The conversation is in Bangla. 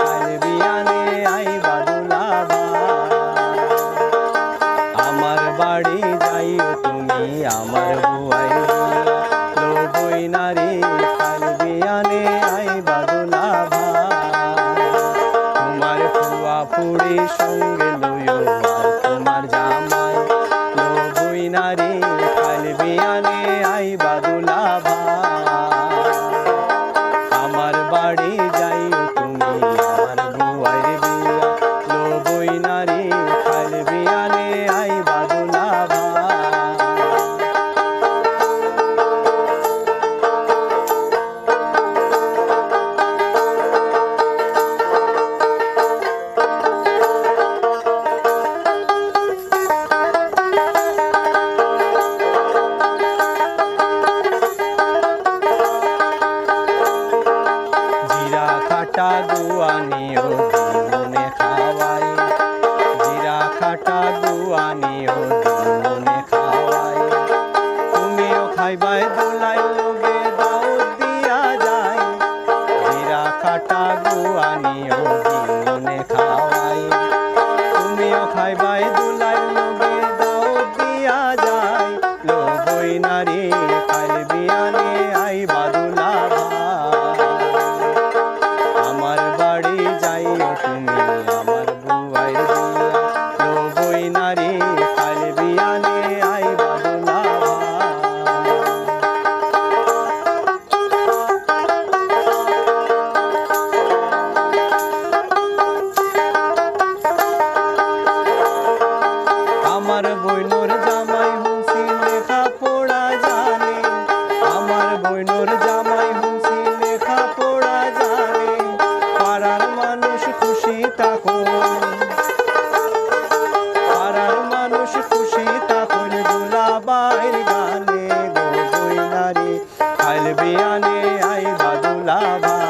কাল বিয়ানে আইবা দুলাভাই। আমার বাড়ি যাইও তুমি আমার বুয়াই লো বইনারে কাল বিয়ানে আইবা দুলাভাই। তোমার ফুয়া ফুড়ি সঙ্গে লইও আর তোমার জামাই লো বইনারে কাল বিয়ানে আইবা দুলাভাই। আমার বাড়ি যাইও তুমি আমার বুয়াই বিয়া লো বইনারে কাল বিয়ানে আইবা দুলাভাই। খাটা গুয়ানিও দিমনে খাওয়াই জিরা খাটা গুয়ানিও দিমনে খাওয়াই। তুমিও খাইবাই দুলাই লগে দাউদ দিয়া যায় জিরা খাটা গুয়ানিও দিমনে খাওয়াই। তুমিও খাইবাই দুলাই লগে দাউদ দিয়া যায় লো বইনারে কাল বিয়ানে আইবা দুলাভাই। আমার বাড়ি যাইও তুমি আমার বুয়াই বিয়া লো বইনারে কাল বিয়ানে আইবা দুলাভাই। আমার বইনোর জামাই হুঁসি লেখা পড়া জানে আমার বইনোর জামাই হুঁসি লেখা পড়া জানে। পাড়ার মানুষ খুশি থাকুন পাড়ার মানুষ খুশি থাকুন দুলাভাইয়ের গানে গো বইনারে কাল বিয়ানে আইবা দুলাভাই।